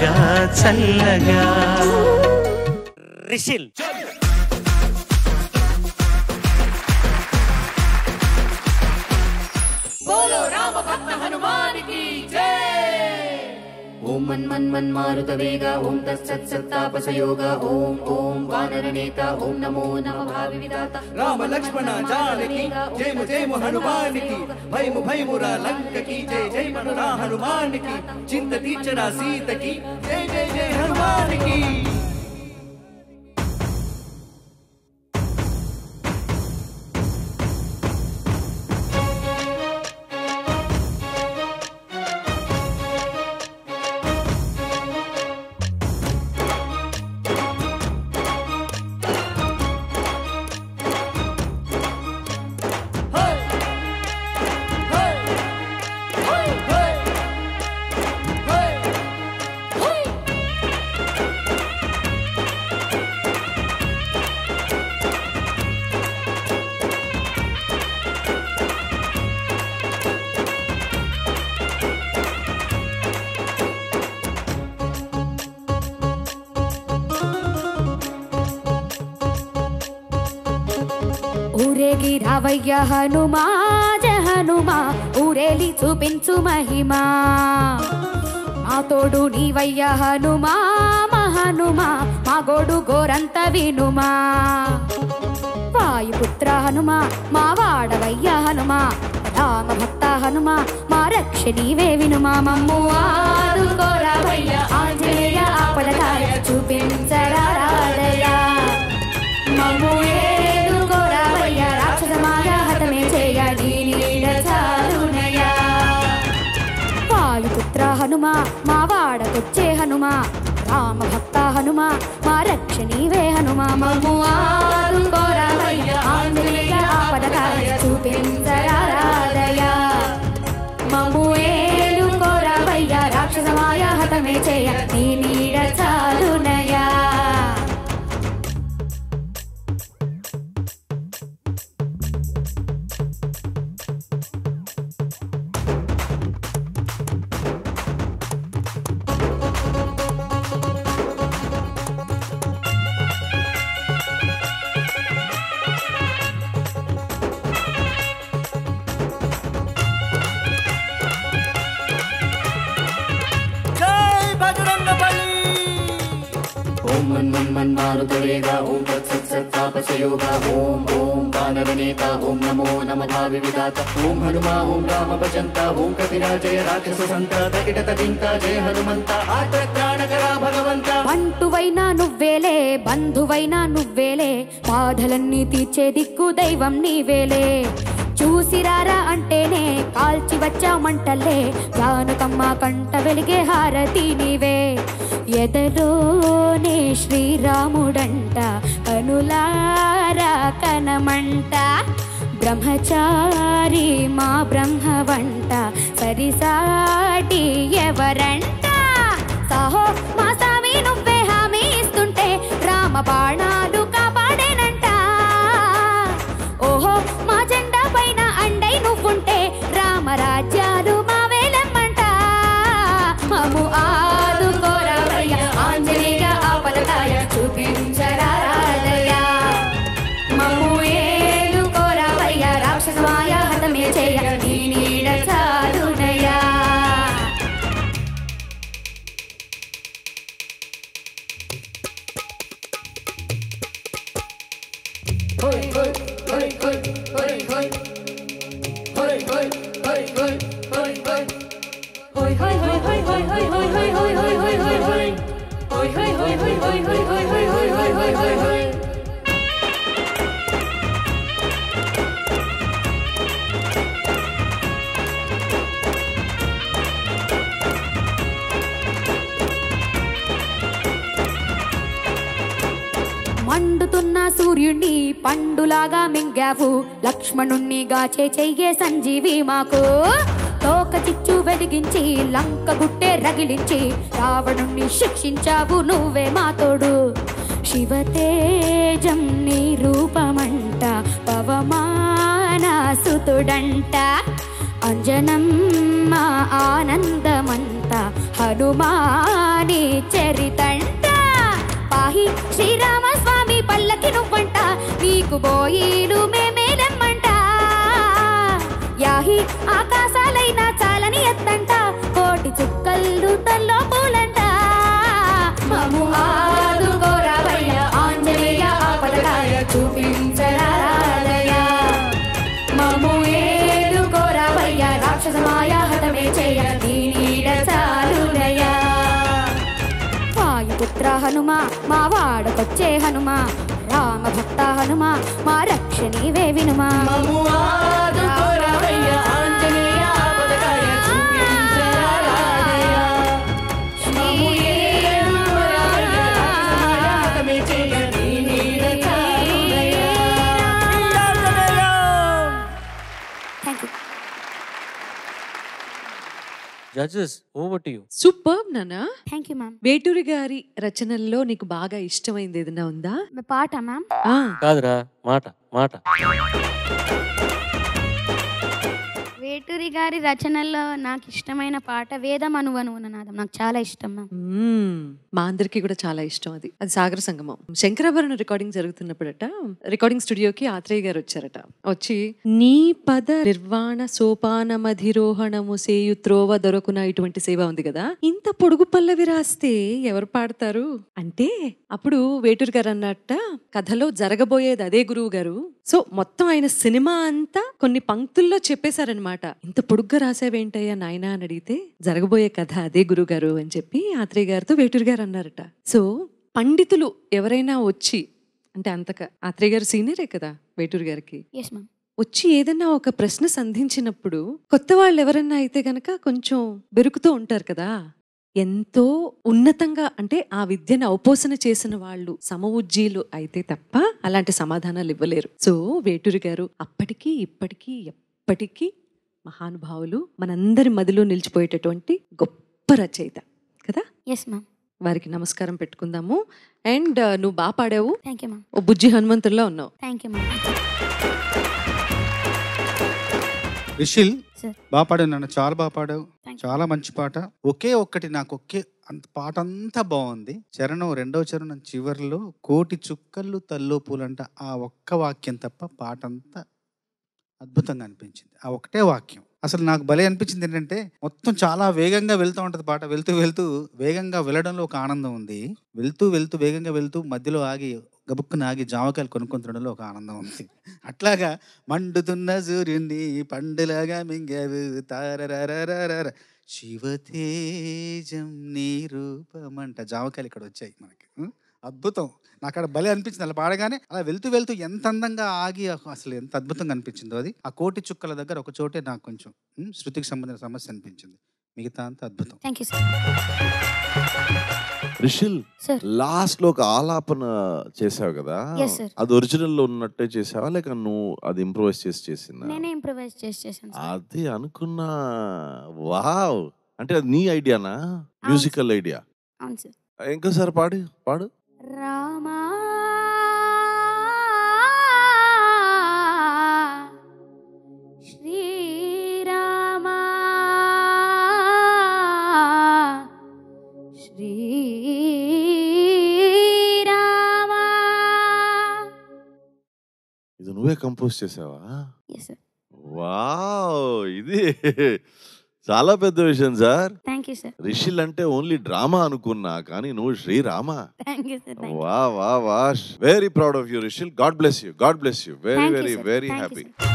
చల్లగా చల్లగా రిషిల్ बोलो राम भक्त हनुमान की जय। ओम मन मन मन मारुत वेगा ओम तत्सत् सत्तापसयोगा ओम ओम वानर नेता ओम नमो नमः भावि विधाता राम लक्ष्मण जानकी जय जय हनुमान की भय मुरा लंक की जय जय मनरा हनुमान की चिंत तीचरा सीत की जय जय जय हनुमान की। ఊరేగి రావయ్య హనుమా జయ హనుమా ఊరేలి చూపించు మహిమా మా తోడు నీవయ్య హనుమా మహనుమా మా గోడు గోరంత వినుమా వాయుపుత్ర హనుమా మా వాడవయ్య హనుమా రామ భక్త హనుమా మా రక్ష నీవే వినుమా మమ్ము ఆదుకోరావయ్య ఆంజనేయ ఆపదకాయ చూపించరా రాదయ్య మమ్ము ఏదుకోరావయ్య రాక్షసమాయ హతమే చేయ నీడ చాలునయ వాయుపుత్ర హనుమా మా వాడకొచ్చే హనుమా రామ భక్త హనుమా మా రక్ష నీవే హనుమా మమ్ము ఆదుకోరావయ్య ఆంజనేయ ఆపదకాయ చూపించరా రాదయ్య మమ్ము ఏలుకోరావయ్య రాక్షసమాయ హతమే చేయ నీ నీడ చాలునయా मन मन मन मारुत वेगा ओम तत्सत् सत्तापसयोगा ओम ओम वानर नेता ओम नमो नमः भावि विधाता ओम हनुमा ओम राम भजंता ओम कपिराजय राक्षस संता तकिट तदिंता जय हनुमंता आत्मत्राणकरा भगवंता బంటువైనా నువ్వేలే బంధువైనా నువ్వేలే బాధలన్నీ తీర్చే దిక్కు దైవం నీవేలే చూసిరారా అంటేనే కాల్చి వచ్చామంటలే జానకమ్మ కంట వెలిగే హారతి నీవే ఎదలోనే శ్రీరాముడంట కనులారా కనమంట బ్రహ్మచారి మా బ్రహ్మవంట సరిసాటి ఎవరంట సాహో మా సామి నువ్వే హామీ ఇస్తుంటే రామ బాణాలు కాపాడేనంట ఓహో మా జెండా పైన అండై నువ్వుంటే రామరాజ్యాలు మావేలమ్మంట మము ఆదుకోరావయ్య ఆంజనేయ ఆపదకాయ చూపించరా రాదయ్య మము ఏలుకోరావయ్య రాక్షసమాయ హతమే చేయ నీ నీడ చాలునయ్యా మండుతున్న సూర్యుణ్ణి పండులాగా మింగావు లక్ష్మణుణ్ణి గాచే చెయ్యే సంజీవి మాకు తోక చిచ్చు వెలిగించి లంక గుట్టే రగిలించి రావణుణ్ణి శిక్షించావు నువ్వే మా తోడు శివతేజం నీ రూపమంట పవమానసుతుడంట అంజనం మా ఆనందమంట హనుమాని చరితంట పాహి శ్రీరామస్వామి పల్లకి నువ్వంట నీకు బోయిలు మేమేలెమ్మంట యాహి ఆకాశాలైనా చాలని ఎత్తంట కోటి చుక్కలు తల్లో పూలంట మము ఆదుకోరావయ్య ఆంజనేయ ఆపదకాయ చూపించరాదయ మము ఏలుకోరావయ్య రాక్షసమాయ హతమే చేయ నీడ చాలునయ వాయుపుత్ర హనుమ మా వాడకొచ్చే హనుమ రామ భక్త హనుమ మా రక్ష నీవే వినుమా మము ఆదుకోరావయ్య ఆంజనేయ ఆపదకాయ చూపించరాదయ మము ఏలుకోరావయ్య రాక్షసమాయ హతమే చేయ నీడ చాలునయ. Thank you. Judges over to you. Super నానా. Thank you ma'am. వేటూరి గారి రచనల్లో నీకు బాగా ఇష్టమైంది ఏదైనా ఉందా? పాట మ్యామ్. కాదురా మాట మాట. వేటూరి గారి రచనల్లో నాకు ఇష్టమైన పాట వేదం అనువనునాదం నాకు చాలా ఇష్టం మ్యామ్. మా అందరికి కూడా చాలా ఇష్టం అది. అది సాగర సంగమం. శంకరాభరణ రికార్డింగ్ జరుగుతున్నప్పుడట రికార్డింగ్ స్టూడియోకి ఆత్రేయ గారు వచ్చారట. వచ్చి నీ పద నిర్వాణ సోపానమధిరోహణము సేయు త్రోవ దొరకున ఇటువంటి సేవ ఉంది కదా, ఇంత పొడుగు పల్లవి రాస్తే ఎవరు పాడతారు అంటే అప్పుడు వేటూరి గారు అన్నట్ట కథలో జరగబోయేది అదే గురువు గారు. సో మొత్తం ఆయన సినిమా అంతా కొన్ని పంక్తుల్లో చెప్పేశారనమాట. ఇంత పొడుగ్గా రాసావేంటయ్యా నాయనా అని అడిగితే జరగబోయే కథ అదే గురువు గారు అని చెప్పి ఆత్రేయ గారితో వేటూరి గారు అన్నారట. సో పండితులు ఎవరైనా వచ్చి అంటే అంతక ఆత్రేయ గారు సీనియరే కదా వేటూరి గారికి, ఎస్ మ్యామ్, వచ్చి ఏదన్నా ఒక ప్రశ్న సంధించినప్పుడు కొత్త వాళ్ళు ఎవరన్నా అయితే గనక కొంచెం బెరుకుతూ ఉంటారు కదా. ఎంతో ఉన్నతంగా అంటే ఆ విద్యను అవపోసన చేసిన వాళ్ళు సమవుజ్జీలు అయితే తప్ప అలాంటి సమాధానాలు ఇవ్వలేరు. సో వేటూరి గారు అప్పటికీ ఇప్పటికీ ఎప్పటికీ మహానుభావులు, మనందరి మదిలో నిలిచిపోయేటటువంటి గొప్ప రచయిత కదా. Yes ma'am. వారికి నమస్కారం పెట్టుకుందాము. అండ్ నువ్వు బాగా పాడావు. Thank you ma'am. ఓ బుజ్జి హనుమంతుల్లో ఉన్నావు. Thank you ma'am. Rishil sir. బాగా పాడావు నాన్న, చాలా బాగా పాడావు, Thank you. చాలా మంచి పాట. ఒకే ఒక్కటి నాకు అంత పాట అంతా బాగుంది. చరణం రెండవ చరణం చివరిలో కోటి చుక్కలు తల్లో పూలంట ఆ ఒక్క వాక్యం తప్ప పాట అంతా అద్భుతంగా అనిపించింది. ఆ ఒకటే వాక్యం అసలు నాకు భలే అనిపించింది. ఏంటంటే మొత్తం చాలా వేగంగా వెళ్తూ ఉంటుంది పాట. వెళ్తూ వెళ్తూ వేగంగా వెళ్ళడంలో ఒక ఆనందం ఉంది. వెళ్తూ వెళ్తూ వేగంగా వెళ్తూ మధ్యలో ఆగి గబుక్కున ఆగి జామకాయలు కొనుక్కొని తినడంలో ఒక ఆనందం ఉంది. అట్లాగా మండుతున్న సూర్యుని పండులాగా మింగావు తారరారరార శివతేజం నీ రూపమంట జామకాయలు ఇక్కడ వచ్చాయి మనకి. అద్భుతం. నాకు అక్కడ భలే అనిపించింది అలా పాడగానే. అలా వెళ్తూ వెళ్తూ ఎంత అందంగా ఆగి అసలు ఎంత అద్భుతంగా అనిపించిందో అది. ఆ కోటి చుక్కల దగ్గర ఒక చోటే నాకు కొంచెం శృతికి సంబంధించిన సమస్య అనిపించింది. మిగతా అంతా అద్భుతం. Thank you sir. Rishil sir. Last లో ఒక ఆలాపన చేసావు కదా, Yes, sir. అది ఒరిజినల్ లో ఉన్నట్టే చేసావా లేక నువ్వు అది ఇంప్రూవైజ్ చేసిందా? నేనే ఇంప్రూవైజ్ చేసాను సార్. అది అనుకున్నా. వావ్, అంటే అది నీ ఐడియానా? Musical idea? అవును సార్. ఇంకోసారి పాడు పాడు. రామా శ్రీరామా శ్రీరామా. ఇది నువ్వే కంపోజ్ చేసావా? Yes sir. వావ్, ఇది చాలా పెద్ద విషయం sir. Thank you sir. Rishil అంటే ఓన్లీ డ్రామా అనుకున్నా, కానీ నువ్వు శ్రీరామ. Thank you sir. వా వా వా, very proud of you Rishil. God bless you, God bless you. Very Thank you, very sir. Very Thank you, happy. sir.